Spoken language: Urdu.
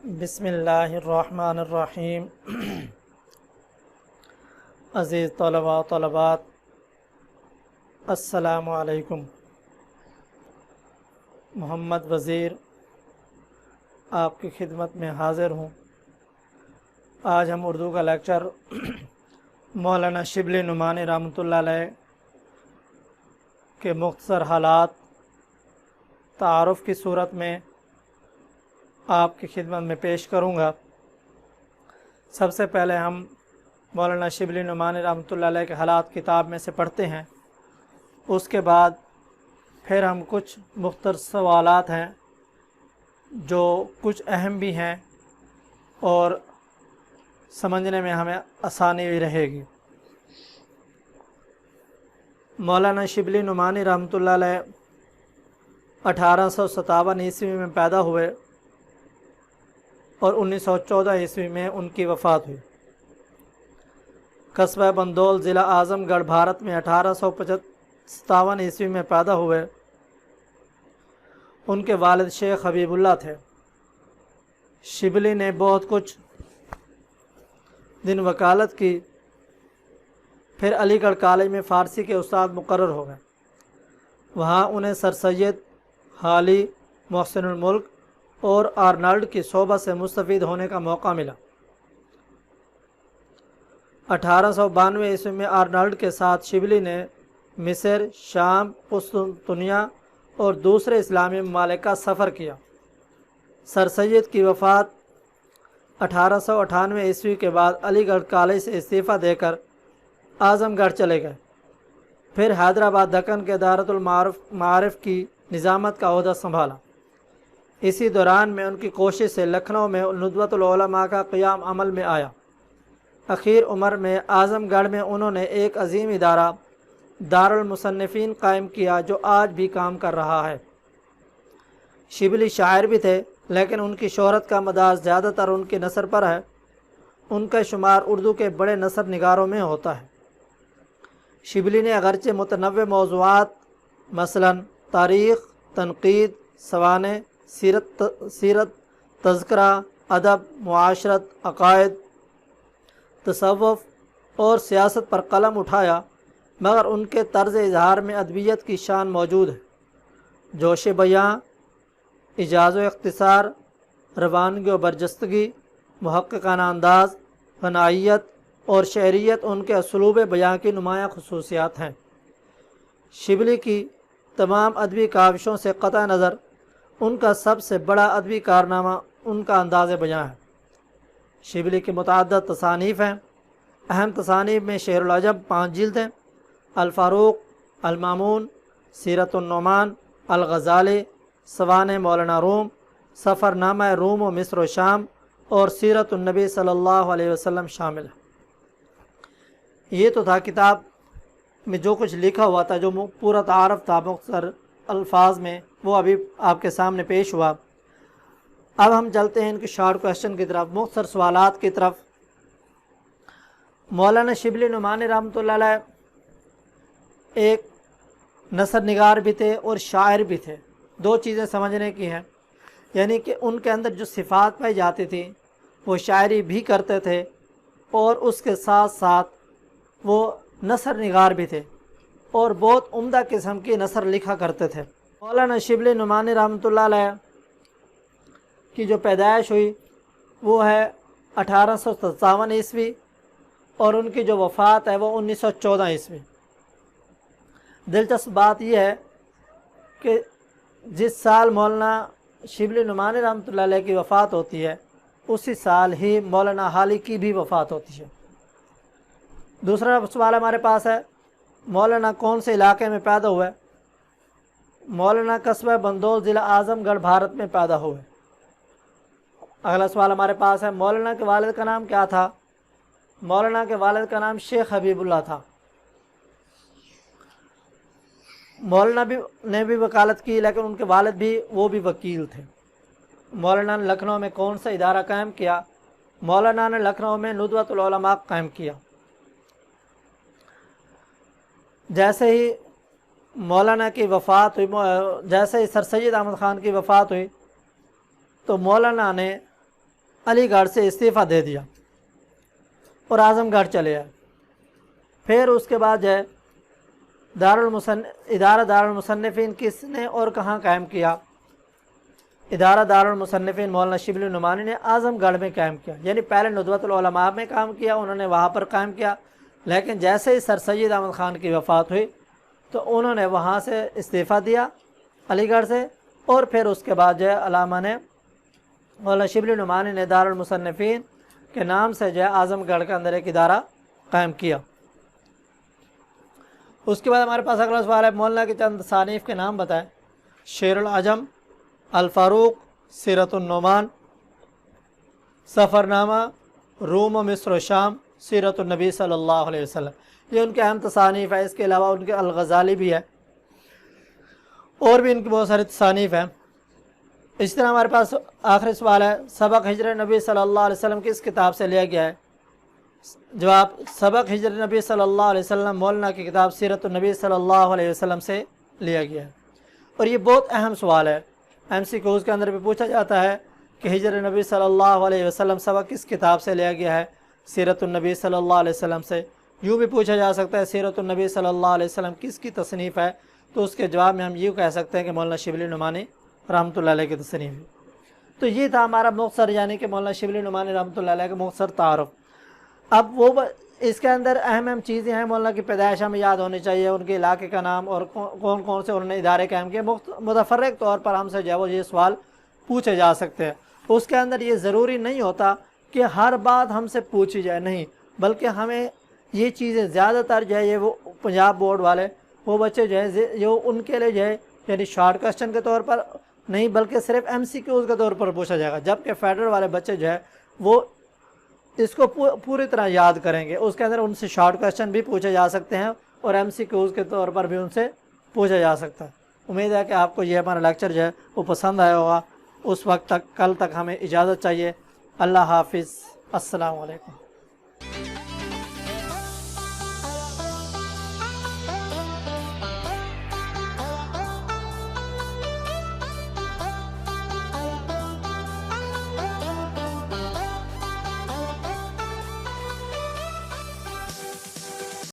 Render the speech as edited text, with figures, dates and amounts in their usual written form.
بسم اللہ الرحمن الرحیم۔ عزیز طلباء طلبات، السلام علیکم۔ محمد وزیر آپ کی خدمت میں حاضر ہوں۔ آج ہم اردو کا لیکچر مولانا شبلی نعمانی رحمۃ اللہ علیہ کے مختصر حالات تعارف کی صورت میں آپ کی خدمت میں پیش کروں گا۔ سب سے پہلے ہم مولانا شبلی نعمانی رحمۃ اللہ علیہ کے حالات کتاب میں سے پڑھتے ہیں، اس کے بعد پھر ہم کچھ مختصر سوالات ہیں جو کچھ اہم بھی ہیں اور سمجھنے میں ہمیں آسانی بھی رہے گی۔ مولانا شبلی نعمانی رحمۃ اللہ علیہ 1857 عیسوی میں پیدا ہوئے اور 1914 عیسوی میں ان کی وفات ہوئی۔ قصبہ بندول، ضلع اعظم گڑھ، بھارت میں 1857 عیسوی میں پیدا ہوئے۔ ان کے والد شیخ حبیب اللہ تھے۔ شبلی نے بہت کچھ دن وکالت کی، پھر علی گڑھ کالج میں فارسی کے استاد مقرر ہو گئے۔ وہاں انہیں سر سید حالی، محسن الملک اور آرنالڈ کی صحبت سے مستفید ہونے کا موقع ملا۔ 1892 عیسوی میں آرنالڈ کے ساتھ شبلی نے مصر، شام، قسطنطنیہ اور دوسرے اسلامی ممالک کا سفر کیا۔ سر سید کی وفات 1898 عیسوی کے بعد علی گڑھ کالج سے استعفیٰ دے کر اعظم گڑھ چلے گئے، پھر حیدرآباد دکن کے دارت المعارف کی نظامت کا عہدہ سنبھالا۔ اسی دوران میں ان کی کوشش سے لکھنؤ میں ندوۃ العلماء کا قیام عمل میں آیا۔ اخیر عمر میں اعظم گڑھ میں انہوں نے ایک عظیم ادارہ دارالمصنفین قائم کیا جو آج بھی کام کر رہا ہے۔ شبلی شاعر بھی تھے، لیکن ان کی شہرت کا مدار زیادہ تر ان کے نثر پر ہے۔ ان کا شمار اردو کے بڑے نثر نگاروں میں ہوتا ہے۔ شبلی نے اگرچہ متنوع موضوعات مثلاً تاریخ، تنقید، سوانح، سیرت، تذکرہ، ادب، معاشرت، عقائد، تصوف اور سیاست پر قلم اٹھایا، مگر ان کے طرز اظہار میں ادبیت کی شان موجود ہے۔ جوش بیاں، ایجاز و اختصار، روانگی و برجستگی، محققانہ انداز، غنائیت اور شعریت ان کے اسلوب بیاں کی نمایاں خصوصیات ہیں۔ شبلی کی تمام ادبی کاوشوں سے قطع نظر ان کا سب سے بڑا ادبی کارنامہ ان کا انداز بیاں ہے۔ شبلی کی متعدد تصانیف ہیں۔ اہم تصانیف میں شعر العجب 5 جلدیں، الفاروق، المامون، سیرت النعمان، الغزالی، سوانح مولانا روم، سفر نامہ روم و مصر و شام اور سیرت النبی صلی اللہ علیہ وسلم شامل ہے۔ یہ تو تھا کتاب میں جو کچھ لکھا ہوا تھا، جو پورا تعارف تھا مختصر الفاظ میں، وہ ابھی آپ کے سامنے پیش ہوا۔ اب ہم چلتے ہیں ان کے شارٹ کویشچن کی طرف، مختصر سوالات کی طرف۔ مولانا شبلی نعمانی رحمۃ اللہ علیہ ایک نثر نگار بھی تھے اور شاعر بھی تھے۔ دو چیزیں سمجھنے کی ہیں، یعنی کہ ان کے اندر جو صفات پائی جاتی تھی، وہ شاعری بھی کرتے تھے اور اس کے ساتھ ساتھ وہ نثر نگار بھی تھے اور بہت عمدہ قسم کی نثر لکھا کرتے تھے۔ مولانا شبلی نعمانی رحمۃ اللہ علیہ کی جو پیدائش ہوئی وہ ہے 1857 عیسوی اور ان کی جو وفات ہے وہ 1914 عیسوی۔ دلچسپ بات یہ ہے کہ جس سال مولانا شبلی نعمانی رحمۃ اللہ علیہ کی وفات ہوتی ہے، اسی سال ہی مولانا حالی کی بھی وفات ہوتی ہے۔ دوسرا سوال ہمارے پاس ہے، مولانا کون سے علاقے میں پیدا ہوئے؟ مولانا قصبہ بندول، ضلع اعظم گڑھ، بھارت میں پیدا ہوئے۔ اگلا سوال ہمارے پاس ہے، مولانا کے والد کا نام کیا تھا؟ مولانا کے والد کا نام شیخ حبیب اللہ تھا۔ مولانا نے بھی وکالت کی، لیکن ان کے والد بھی وکیل تھے۔ مولانا نے لکھنؤ میں کون سا ادارہ قائم کیا؟ مولانا نے لکھنؤ میں ندوۃ العلماء قائم کیا۔ جیسے ہی مولانا کی وفات ہوئی، جیسے ہی سر سید احمد خان کی وفات ہوئی، تو مولانا نے علی گڑھ سے استعفیٰ دے دیا اور اعظم گڑھ چلے آئے۔ پھر اس کے بعد جو ہے ادارہ دارالمصنفین کس نے اور کہاں قائم کیا؟ ادارہ دارالمصنفین مولانا شبلی نعمانی نے اعظم گڑھ میں قائم کیا، یعنی پہلے ندوۃ العلماء میں کام کیا، انہوں نے وہاں پر قائم کیا، لیکن جیسے ہی سر سید احمد خان کی وفات ہوئی تو انہوں نے وہاں سے استعفیٰ دیا علی گڑھ سے، اور پھر اس کے بعد جو ہے علامہ نے مولانا شبلی نعمانی نے دارالمصنفین کے نام سے جو ہے اعظم گڑھ کے اندر ایک ادارہ قائم کیا۔ اس کے بعد ہمارے پاس اگلا سوال ہے، مولانا کے چند تصانیف کے نام بتائیں۔ شیر العجم، الفاروق، سیرت النعمان، سفر نامہ، روم و مصر و شام، سیرت النبی صلی اللہ علیہ وسلم، یہ ان کے اہم تصانیف ہے۔ اس کے علاوہ ان کے الغزالی بھی ہے، اور بھی ان کی بہت ساری تصانیف ہیں۔ اس طرح ہمارے پاس آخری سوال ہے، سبق ہجر نبی صلی اللہ علیہ وسلم کس کتاب سے لیا گیا ہے؟ جواب، سبق ہجر نبی صلی اللہ علیہ وسلم مولانا کی کتاب سیرت النبی صلی اللہ علیہ وسلم سے لیا گیا ہے۔ اور یہ بہت اہم سوال ہے، MCQs کے اندر بھی پوچھا جاتا ہے کہ ہجر نبی صلی اللہ علیہ وسلم سبق کس کتاب سے لیا گیا ہے؟ سیرت النبی صلی اللہ علیہ وسلم سے۔ یوں بھی پوچھا جا سکتا ہے سیرت النبی صلی اللہ علیہ وسلم کس کی تصنیف ہے؟ تو اس کے جواب میں ہم یوں کہہ سکتے ہیں کہ مولانا شبلی نعمانی رحمۃ اللہ علیہ کی تصنیف ہے۔ تو یہ تھا ہمارا مختصر، یعنی کہ مولانا شبلی نعمانی رحمۃ اللہ علیہ کا مختصر تعارف۔ اب وہ اس کے اندر اہم چیزیں ہیں، مولانا کی پیدائش ہمیں یاد ہونی چاہیے، ان کے علاقے کا نام اور کون کون سے انہوں نے ادارے قائم کیے۔ متفرق طور پر ہم سے جو ہے وہ یہ سوال پوچھے جا سکتے ہیں۔ اس کے اندر یہ ضروری نہیں ہوتا کہ ہر بات ہم سے پوچھی جائے، نہیں، بلکہ ہمیں یہ چیزیں زیادہ تر جو ہے یہ وہ پنجاب بورڈ والے وہ بچے جو ہے جو ان کے لیے جو ہے یعنی شارٹ کوسچن کے طور پر نہیں بلکہ صرف MCQs کے طور پر پوچھا جائے گا، جبکہ فیڈرل والے بچے جو ہے وہ اس کو پوری طرح یاد کریں گے۔ اس کے اندر ان سے شارٹ کوسچن بھی پوچھے جا سکتے ہیں اور MCQs کے طور پر بھی ان سے پوچھا جا سکتا ہے۔ امید ہے کہ آپ کو یہ ہمارا لیکچر جو ہے وہ پسند آیا ہوگا۔ اس وقت تک، کل تک ہمیں اجازت چاہیے۔ اللہ حافظ، السلام علیکم۔